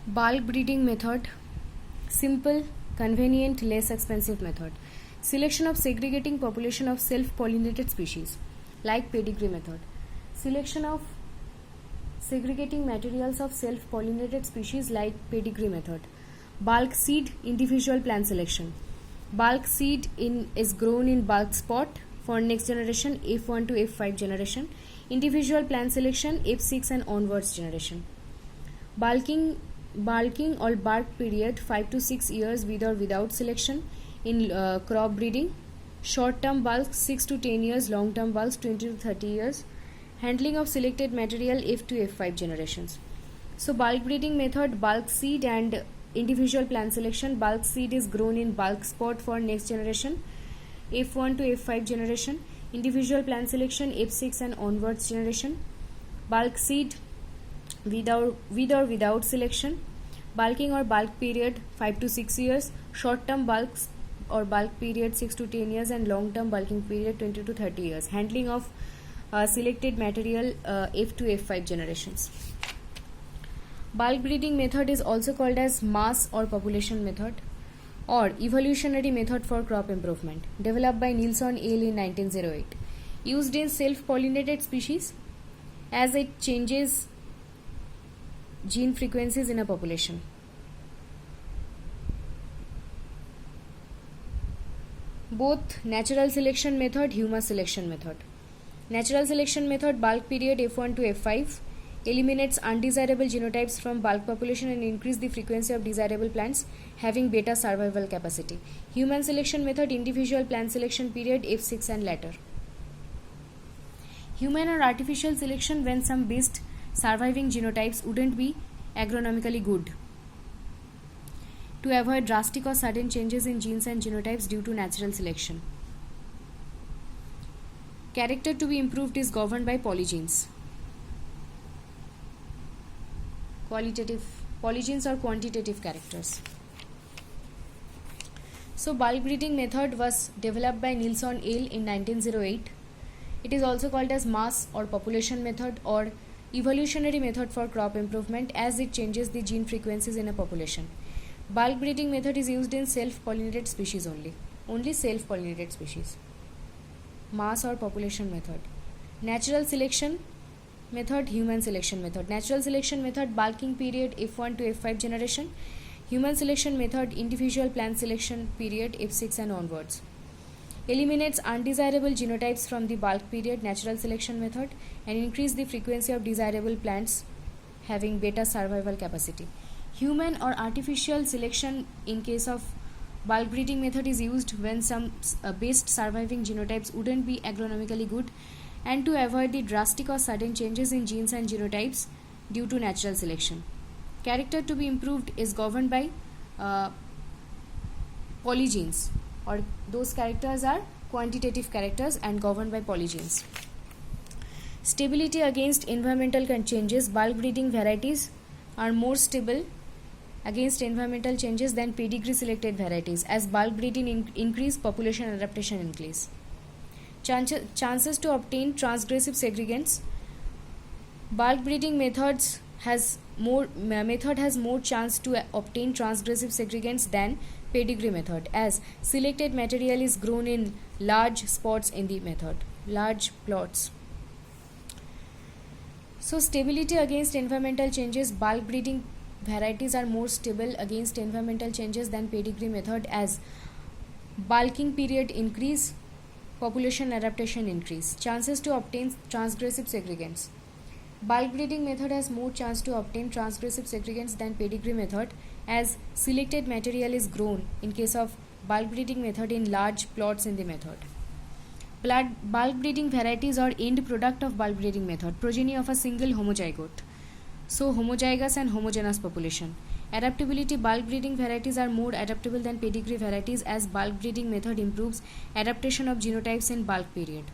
Bulk breeding method, simple, convenient, less expensive method. Selection of segregating population of self-pollinated species, like pedigree method. Selection of segregating materials of self-pollinated species like pedigree method. Bulk seed, individual plant selection. Bulk seed is grown in bulk spot for next generation F1 to F5 generation. Individual plant selection F6 and onwards generation. Bulking or bulk period 5 to 6 years with or without selection in crop breeding. Short term bulks 6 to 10 years, long term bulks 20 to 30 years. Handling of selected material F to F5 generations. So bulk breeding method, bulk seed and individual plant selection. Bulk seed is grown in bulk spot for next generation F1 to F5 generation. Individual plant selection F6 and onwards generation. Bulk seed with or without selection. Bulking or bulk period 5 to 6 years. Short term bulks or bulk period 6 to 10 years and long term bulking period 20 to 30 years. Handling of selected material F to F5 generations. Bulk breeding method is also called as mass or population method or evolutionary method for crop improvement, developed by Nilsson et al. In 1908. Used in self-pollinated species as it changes gene frequencies in a population. Both natural selection method, humus selection method. Natural selection method, bulk period F1 to F5, eliminates undesirable genotypes from bulk population and increase the frequency of desirable plants having better survival capacity. Human selection method, individual plant selection period F6 and later. Human or artificial selection when some best surviving genotypes wouldn't be agronomically good. To avoid drastic or sudden changes in genes and genotypes due to natural selection. Character to be improved is governed by polygenes. Qualitative polygenes or quantitative characters. So bulk breeding method was developed by Nilsson et al. In 1908. It is also called as mass or population method or evolutionary method for crop improvement as it changes the gene frequencies in a population. Bulk breeding method is used in self-pollinated species only self-pollinated species. Mass or population method. Natural selection method, human selection method. Natural selection method, bulking period F1 to F5 generation. Human selection method, individual plant selection period F6 and onwards. Eliminates undesirable genotypes from the bulk period, natural selection method, and increase the frequency of desirable plants having better survival capacity. Human or artificial selection in case of bulk breeding method is used when some best surviving genotypes wouldn't be agronomically good and to avoid the drastic or sudden changes in genes and genotypes due to natural selection. Character to be improved is governed by polygenes, or those characters are quantitative characters and governed by polygenes. Stability against environmental changes. Bulk breeding varieties are more stable against environmental changes than pedigree selected varieties. As bulk breeding increase, population adaptation increase. Chances to obtain transgressive segregants. Bulk breeding method has more chance to obtain transgressive segregants than pedigree method, as selected material is grown in large spots in the method, large plots. So stability against environmental changes. Bulk breeding varieties are more stable against environmental changes than pedigree method, as bulking period increase, population adaptation increase. Chances to obtain transgressive segregants. Bulk breeding method has more chance to obtain transgressive segregants than pedigree method, as selected material is grown in case of bulk breeding method in large plots in the method. Bulk breeding varieties are end product of bulk breeding method, progeny of a single homozygote. So homozygous and homogeneous population. Adaptability. Bulk breeding varieties are more adaptable than pedigree varieties, as bulk breeding method improves adaptation of genotypes in bulk period.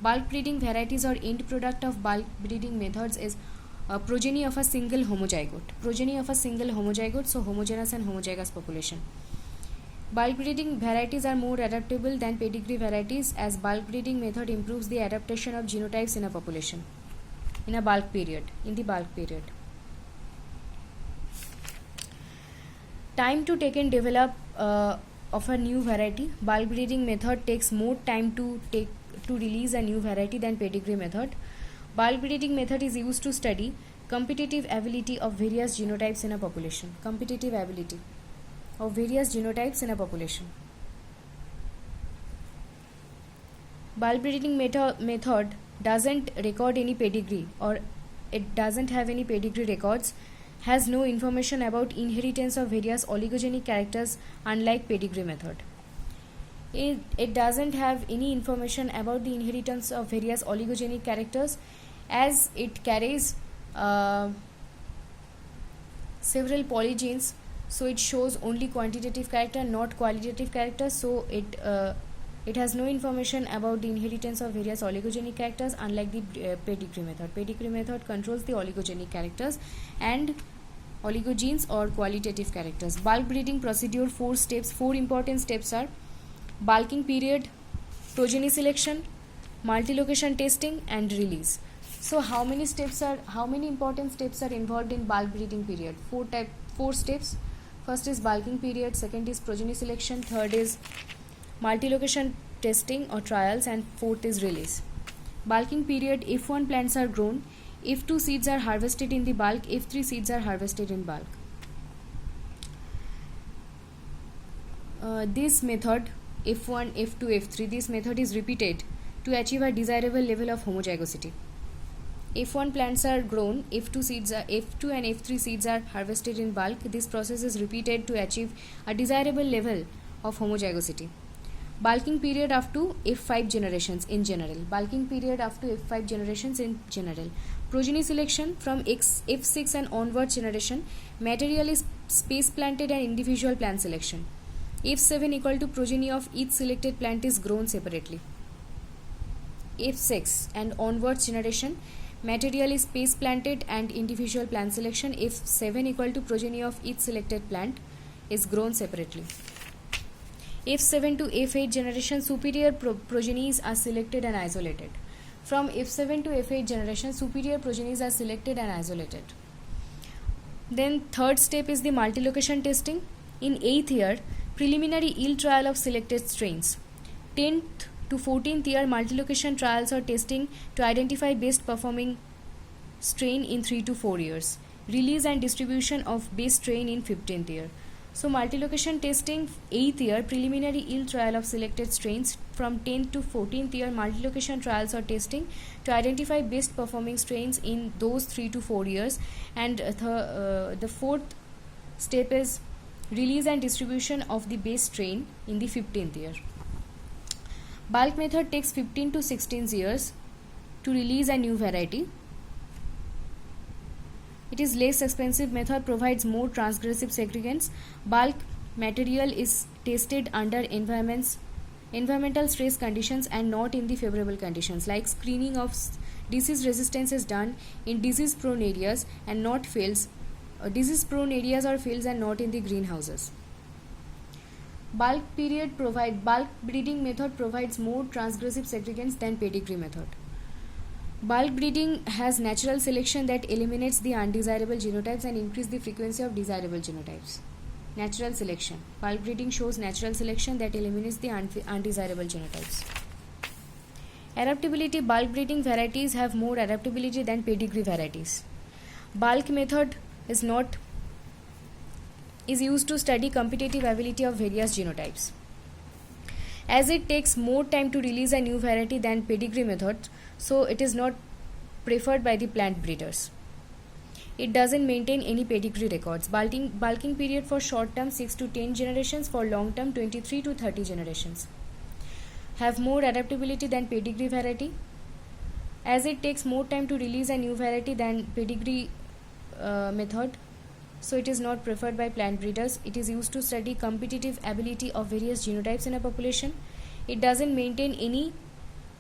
Bulk breeding varieties or end product of bulk breeding methods is a progeny of a single homozygote. So homogeneous and homozygous population. Bulk breeding varieties are more adaptable than pedigree varieties, as bulk breeding method improves the adaptation of genotypes in a population in the bulk period. Time to take and develop of a new variety. Bulk breeding method takes more time to release a new variety than pedigree method. Bulk breeding method is used to study competitive ability of various genotypes in a population. Competitive ability of various genotypes in a population. Bulk breeding method doesn't record any pedigree, or it doesn't have any pedigree records, has no information about inheritance of various oligogenic characters, unlike pedigree method. It doesn't have any information about the inheritance of various oligogenic characters, as it carries several polygenes, so it shows only quantitative character, not qualitative characters. So it has no information about the inheritance of various oligogenic characters, unlike the pedigree method. Pedigree method controls the oligogenic characters and oligogenes or qualitative characters. Bulk breeding procedure, 4 steps. 4 important steps are bulking period, progeny selection, multi-location testing, and release. So how many important steps are involved in bulk breeding period? 4 steps. First is bulking period, second is progeny selection, third is multi-location testing or trials, and fourth is release. Bulking period: if 1 plants are grown, if 2 seeds are harvested in the bulk, if 3 seeds are harvested in bulk. This method, F1, F2, F3, this method is repeated to achieve a desirable level of homozygosity. If 1 plants are grown, F2 and F3 seeds are harvested in bulk, this process is repeated to achieve a desirable level of homozygosity. Bulking period up to F5 generations in general. Bulking period up to F5 generations in general. Progeny selection: from F6 and onward generation, material is space planted and individual plant selection. F7 equal to progeny of each selected plant is grown separately. F6 and onward generation, material is space planted and individual plant selection. F7 equal to progeny of each selected plant is grown separately. F7 to F8 generation, superior progenies are selected and isolated. From F7 to F8 generation, superior progenies are selected and isolated. Then third step is the multi-location testing. In 8th year, preliminary yield trial of selected strains. 10th to 14th year, multi-location trials or testing to identify best performing strain in 3 to 4 years. Release and distribution of best strain in 15th year. So multi-location testing, 8th year, preliminary yield trial of selected strains. From 10th to 14th year, multi-location trials or testing to identify best performing strains in those 3 to 4 years. And the fourth step is release and distribution of the base strain in the 15th year. Bulk method takes 15 to 16 years to release a new variety. It is less expensive method, provides more transgressive segregants. Bulk material is tested under environmental stress conditions and not in the favorable conditions, like screening of disease resistance is done in disease prone areas and not fields, disease prone areas or fields, and not in the greenhouses. Bulk breeding method provides more transgressive segregants than pedigree method. Bulk breeding has natural selection that eliminates the undesirable genotypes and increases the frequency of desirable genotypes. Natural selection. Bulk breeding shows natural selection that eliminates the undesirable genotypes. Adaptability. Bulk breeding varieties have more adaptability than pedigree varieties. Bulk method is used to study competitive ability of various genotypes. As it takes more time to release a new variety than pedigree method, so it is not preferred by the plant breeders. It doesn't maintain any pedigree records. Bulking period for short term 6 to 10 generations, for long term 23 to 30 generations. Have more adaptability than pedigree variety. As it takes more time to release a new variety than pedigree method, so it is not preferred by plant breeders. It is used to study competitive ability of various genotypes in a population. It doesn't maintain any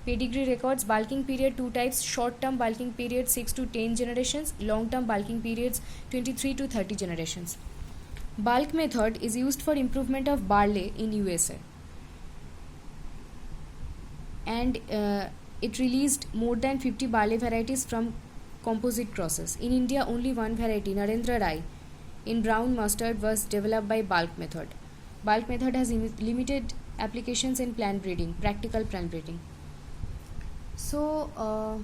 pedigree records. Bulking period 2 types: short term bulking period 6 to 10 generations, long term bulking periods 23 to 30 generations. Bulk method is used for improvement of barley in USA, and it released more than 50 barley varieties from composite crosses. In India, only one variety, Narendra Rai, in brown mustard was developed by bulk method. Bulk method has limited applications in plant breeding, practical plant breeding. So,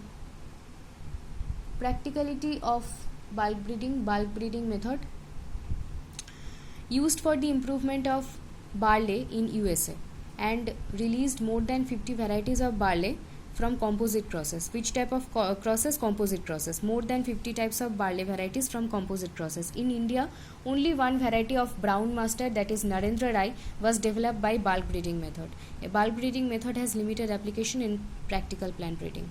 practicality of bulk breeding method used for the improvement of barley in USA and released more than 50 varieties of barley from composite process. Which type of process? Composite process. More than 50 types of barley varieties from composite process. In India, only one variety of brown mustard, that is Narendra Rai, was developed by bulk breeding method. A bulk breeding method has limited application in practical plant breeding.